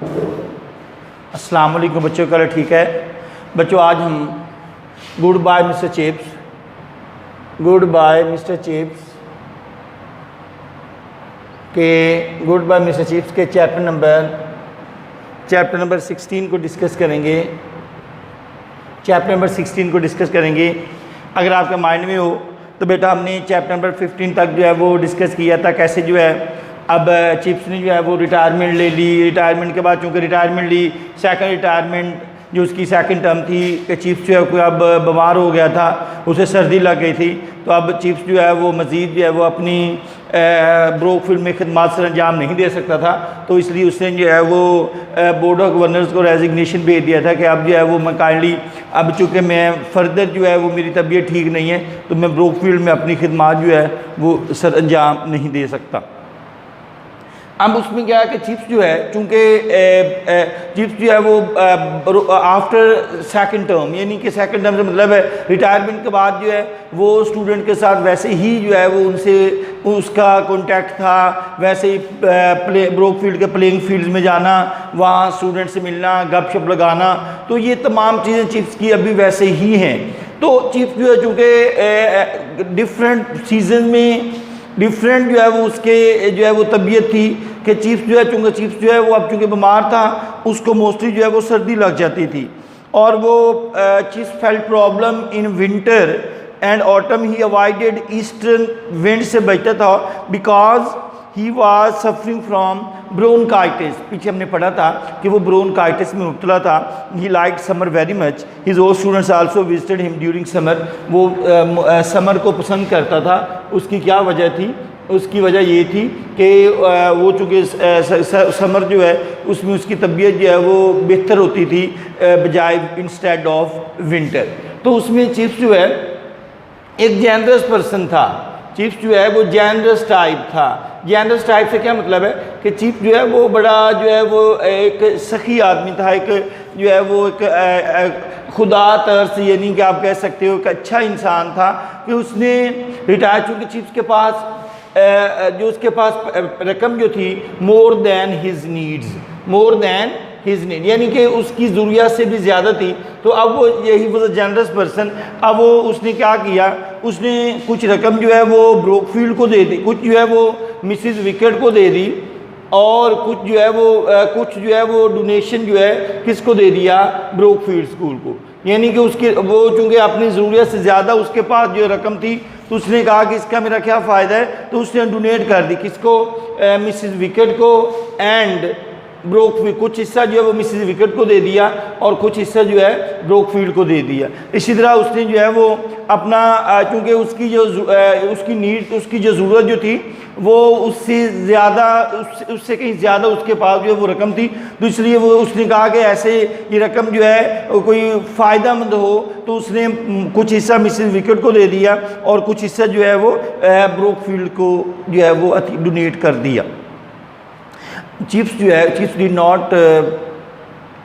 अस्सलाम वालेकुम बच्चों, कल ठीक है बच्चों। आज हम गुड बाय मिस्टर चिप्स के चैप्टर नंबर 16 को डिस्कस करेंगे। अगर आपके माइंड में हो तो बेटा हमने चैप्टर नंबर 15 तक जो है वो डिस्कस किया था, कैसे जो है अब चिप्स ने जो है वो रिटायरमेंट ले ली। रिटायरमेंट के बाद चूँकि रिटायरमेंट ली, सेकंड रिटायरमेंट जो उसकी सेकंड टर्म थी कि चिप्स जो है कोई अब बीमार हो गया था, उसे सर्दी लग गई थी, तो अब चिप्स जो है वो मज़ीद जो है वो अपनी ब्रोकफील्ड में खिदमत सर अंजाम नहीं दे सकता था। तो इसलिए उसने जो है वो बोर्ड ऑफ गवर्नर्स को रेजिग्नेशन भेज दिया था कि अब जो है वो मैं काइंडली अब चूँकि मैं फर्दर जो है वो मेरी तबीयत ठीक नहीं है तो मैं ब्रोकफील्ड में अपनी खिदमत जो है वो सर अंजाम नहीं दे सकता। अब उसमें क्या है कि चिप्स जो है चूँकि चिप्स जो है वो आफ्टर सेकंड टर्म, यानी कि सेकंड टर्म से मतलब है रिटायरमेंट के बाद जो है वो स्टूडेंट के साथ वैसे ही जो है वो उनसे उसका कांटेक्ट था, वैसे ही ब्रोकफील्ड के प्लेइंग फील्ड्स में जाना, वहाँ स्टूडेंट से मिलना, गपशप लगाना, तो ये तमाम चीज़ें चिप्स की अभी वैसे ही हैं। तो चिप्स जो है चूँकि डिफरेंट सीजन में डिफरेंट जो है वो उसके जो है वो तबीयत थी कि चिप्स जो है चूँकि चिप्स जो है वो अब चूँकि बीमार था, उसको मोस्टली जो है वो सर्दी लग जाती थी और वो chips felt problem in winter and autumn. He avoided eastern wind से बचता था because he was suffering from bronchitis. पीछे हमने पढ़ा था कि वो ब्रोंकाइटिस में मुब्तला था। He liked summer very much, his old students also visited him during summer. वो समर को पसंद करता था। उसकी क्या वजह थी? उसकी वजह ये थी कि वो चूँकि समर जो है उसमें उसकी तबीयत जो है वो बेहतर होती थी बजाय इंस्टेड ऑफ विंटर। तो उसमें चिप्स जो है एक जेनरस पर्सन था। चिप्स जो है वो जेनरस टाइप था। जेनरस टाइप से क्या मतलब है कि चिप्स जो है वो बड़ा जो है वो एक सखी आदमी था, एक जो है वो एक खुदा तरस, यानी कि आप कह सकते हो कि अच्छा इंसान था कि उसने रिटायर, चूँकि चिप्स के पास जो उसके पास रकम जो थी मोर देन हिज नीड्स, यानी कि उसकी ज़रूरियात से भी ज़्यादा थी। तो अब वो यही वो जनरस पर्सन, अब वो उसने क्या किया, उसने कुछ रकम जो है वो ब्रोकफील्ड को दे दी, कुछ जो है वो मिसिस विकेट को दे दी और कुछ जो है वो डोनेशन जो है किसको दे दिया, ब्रोकफील्ड स्कूल को। यानी कि उसके वो चूँकि अपनी ज़रूरियत से ज़्यादा उसके पास जो रकम थी तो उसने कहा कि इसका मेरा क्या फ़ायदा है, तो उसने डोनेट कर दी किसको, मिसिस विकेट को एंड ब्रोकफील्ड। कुछ हिस्सा जो है वो मिसिस विकेट को दे दिया और कुछ हिस्सा जो है ब्रोकफील्ड को दे दिया। इसी तरह उसने जो है वो अपना चूँकि उसकी जो उसकी नीड, उसकी जो ज़रूरत जो थी वो उससे ज़्यादा उससे कहीं ज़्यादा उसके पास जो है वो रकम थी, तो इसलिए वो उसने कहा कि ऐसे ये रकम जो है कोई फ़ायदेमंद हो, तो उसने कुछ हिस्सा मिसिस विकेट को दे दिया और कुछ हिस्सा जो है वो ब्रोकफील्ड को जो है वो डोनेट कर दिया। चिप्स जो है, Chips did not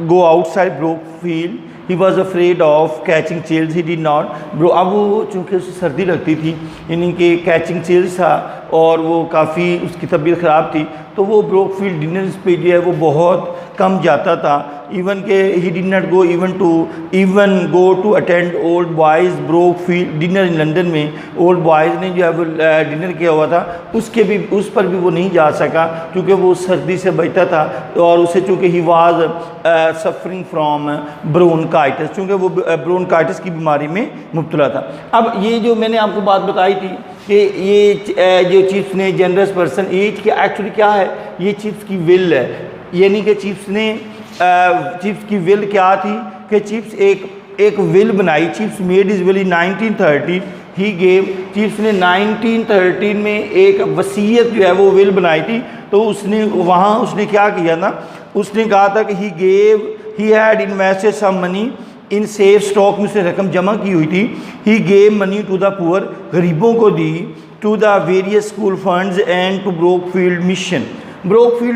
go outside Brookfield, he was afraid of catching chills, he did not ब्रो। अब वो चूँकि उसे सर्दी लगती थी, यानी कि कैचिंग चिल्स था और वो काफ़ी उसकी तबीयत ख़राब थी, तो वो ब्रोकफील्ड डिनर्स पे जो है वो बहुत कम जाता था। इवन के he did not go even go to attend old boys Brookfield dinner in London में। ओल्ड बॉयज़ ने जो है वो डिनर किया हुआ था, उस पर भी वो नहीं जा सका क्योंकि वो सर्दी से बचता था और उसे चूँकि he was suffering from bronchitis, चूँकि वो ब्रोंकाइटिस की बीमारी में मुब्तला था। अब ये जो मैंने आपको बात बताई थी कि ये जो चिप्स ने जनरस पर्सन एज की एक्चुअली क्या है, ये चिप्स की विल है। यानी कि चिप्स की विल क्या थी कि चिप्स एक विल बनाई। Chips made is will in 1913। He gave, chips ने 1913 में एक वसीयत जो है वो विल बनाई थी। तो उसने क्या किया ना, उसने कहा था कि he had invested some money in safe stock में से रकम जमा की हुई थी। He gave money to the poor, गरीबों को दी, to the various school funds and to Brookfield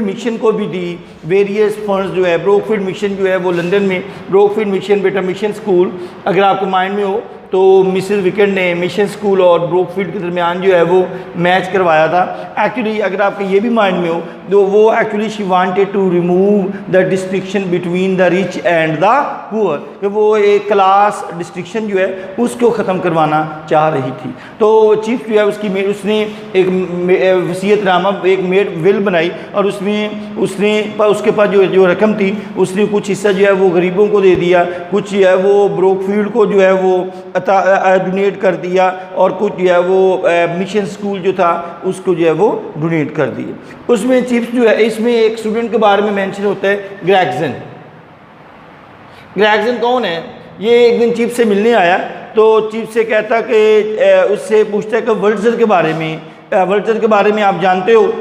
mission को भी दी वेरियस फंड्स जो है। ब्रोकफील्ड मिशन जो है वो लंदन में, ब्रोकफील्ड मिशन बेटा मिशन स्कूल, अगर आपके माइंड में हो तो मिसेस विकेट ने मिशन स्कूल और ब्रोकफील्ड के दरमियान जो है वो मैच करवाया था। एक्चुअली अगर आपके ये भी माइंड में हो तो वो actually she wanted to remove the distinction between the rich and the poor, कि वो एक क्लास डिस्टिंक्शन जो है उसको ख़त्म करवाना चाह रही थी। तो चीफ जो है उसने एक वसीयतनामा, एक मेड विल बनाई और उसके पास जो रकम थी उसने कुछ हिस्सा जो है वो गरीबों को दे दिया, कुछ जो है वो ब्रोकफील्ड को जो है वो डोनेट कर दिया और कुछ जो है वो मिशन स्कूल जो था उसको जो है वो डोनेट कर दिए। उसमें चिप्स जो है, इसमें एक स्टूडेंट के बारे में मेंशन होता है, ग्रैगसन। ग्रैगसन कौन है? ये एक दिन चीफ से मिलने आया तो चीफ से कहता कि उससे पूछता है कि वर्ल्डर के बारे में, वर्ल्डर के बारे में आप जानते हो?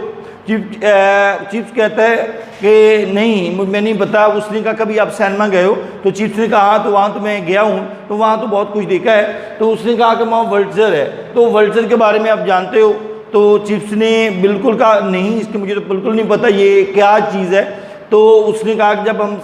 चीफ कहता है कि नहीं, मैं नहीं पता। उसने कहा कभी आप सिनेमा गए हो? तो चीफ ने कहा हाँ, तो वहाँ तो मैं गया हूँ, तो वहाँ तो बहुत कुछ देखा है। तो उसने कहा कि वहाँ वर्ल्डर है, तो वर्ल्डर के बारे में आप जानते हो? तो चीफ ने बिल्कुल कहा नहीं, इसके मुझे तो बिल्कुल नहीं पता ये क्या चीज़ है। तो उसने कहा कि जब हम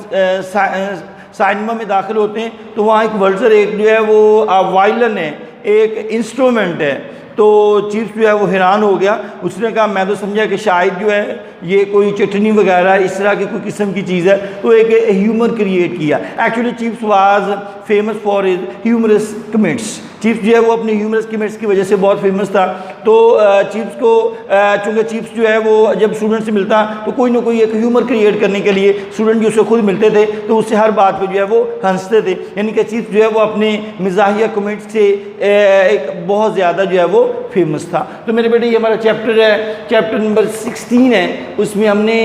सिनेमा में दाखिल होते हैं तो वहाँ एक वर्ल्डर, एक जो है वो वायलिन है, एक इंस्ट्रूमेंट है। तो चीफ जो है वो हैरान हो गया। उसने कहा मैं तो समझा कि शायद जो है ये कोई चटनी वगैरह इस तरह की कोई किस्म की चीज़ है। तो एक ह्यूमर क्रिएट किया। Actually chief was famous for his humorous comments. Chief जो है वो अपने ह्यूमरस कमेंट्स की वजह से बहुत फेमस था। तो चीफ्स को चूँकि चीफ्स जो है वो जब स्टूडेंट से मिलता तो कोई ना कोई एक ह्यूमर क्रिएट करने के लिए स्टूडेंट जो उससे खुद मिलते थे तो उससे हर बात पे जो है वो हंसते थे। यानी कि चीफ जो है वो अपने मिजाहिया कमेंट्स से एक बहुत ज़्यादा जो है वो फेमस था। तो मेरे बेटे ये हमारा चैप्टर है, चैप्टर नंबर 16 है। उसमें हमने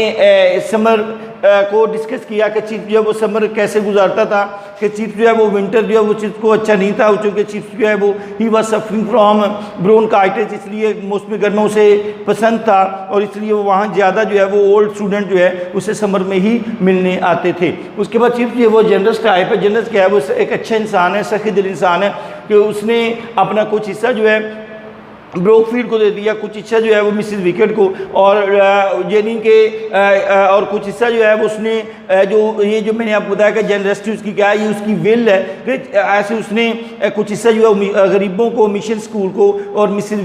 समर को डिस्कस किया कि चीफ जो है वो समर कैसे गुजारता था, कि चीफ जो है वो विंटर जो है वो चीफ को अच्छा नहीं था, चूँकि चीफ जो है वो he was suffering from bronchitis, इसलिए मौसमी गर्मा उसे पसंद था और इसलिए वो वहाँ ज़्यादा जो है वो ओल्ड स्टूडेंट जो है उसे समर में ही मिलने आते थे। उसके बाद चीफ जो है वो जनरस टाइप है। जनरस क्या है? वो एक अच्छा इंसान है, सखी दिल इंसान है, कि उसने अपना कुछ हिस्सा जो है ब्रोकफील्ड को दे दिया, कुछ हिस्सा जो है वो मिसेस विकेट को, और यानी कि और कुछ हिस्सा जो है वो उसने जो मैंने आपको बताया कि जनरसिटी उसकी क्या है, ये उसकी विल है कि ऐसे उसने कुछ हिस्सा जो है गरीबों को, मिशन स्कूल को और मिसेस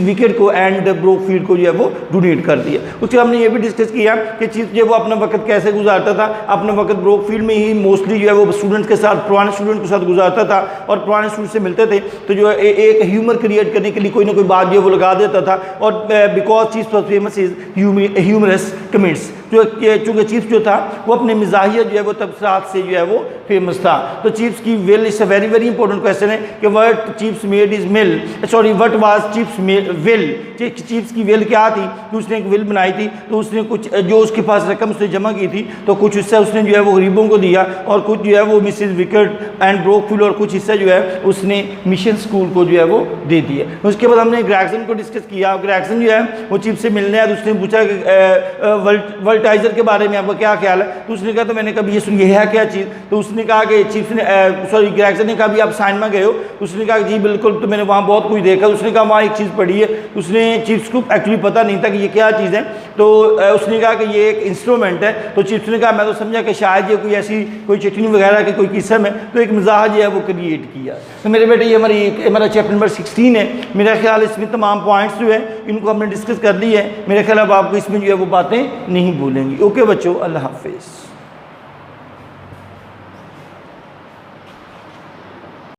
विकेट को एंड ब्रोकफील्ड को जो है वो डोनेट कर दिया। उसके हमने ये भी डिस्कस किया कि चीफ जो है वो अपना वक्त कैसे गुजारता था। अपना वक्त ब्रोकफील्ड में ही मोस्टली जो है वो स्टूडेंट्स के साथ, पुराने स्टूडेंट के साथ गुजारता था और पुराने स्टूडेंट से मिलते थे तो जो एक ह्यूमर क्रिएट करने लिए कोई ना कोई बात जो है वो लगा देता था। और because chief was famous is humorous comments, चूँकि चीफ जो था वो अपने मिजाहिया जो है वो तबसरात से जो है वो फेमस था। तो चीफ्स की will is a very very important question है कि what chiefs made is mill, sorry what was chiefs will, chiefs की विल क्या थी? तो उसने एक विल बनाई थी, तो उसने कुछ जो उसके पास रकम उसने जमा की थी तो कुछ हिस्सा उसने जो है वो गरीबों को दिया और कुछ जो है वो मिसेस विकेट एंड ब्रोकफील्ड और कुछ हिस्सा जो है उसने मिशन स्कूल को जो है वो दे दिया। उसके बाद हमने ग्रैगसन को डिस्कस किया। ग्रैगसन जो है वो चीफ से मिलने आया तो उसने पूछा कि वर्ल्टाइजर के बारे में आपका क्या ख्याल है? तो उसने कहा तो मैंने कभी ये सुनी है क्या चीज़? तो उसने कहा कि चीफ ने सॉरी ग्रैगसन ने कहा भी आप साइनमा गए हो? उसने कहा जी बिल्कुल, तो मैंने वहाँ बहुत कुछ देखा। उसने कहा वहाँ एक चीज़ पढ़ी है। उसने चीफ को एक्चुअली पता नहीं था कि ये क्या चीज़ है। तो उसने कहा कि ये एक इंस्ट्रूमेंट है। तो चीफ ने कहा मैं तो समझा कि शायद ये कोई ऐसी कोई चटनी वगैरह की कोई किस्म है, तो एक मजाक जो है वो क्रिएट किया। तो मेरे बेटे ये हमारा चैप्टर नंबर 16 है। मेरा ख्याल इसमें तमाम पॉइंट्स जो है इनको हमने डिस्कस कर ली है। मेरे ख्याल अब आपको इसमें जो है वो बातें नहीं भूलेंगी। ओके बच्चों, अल्लाह हाफिज़।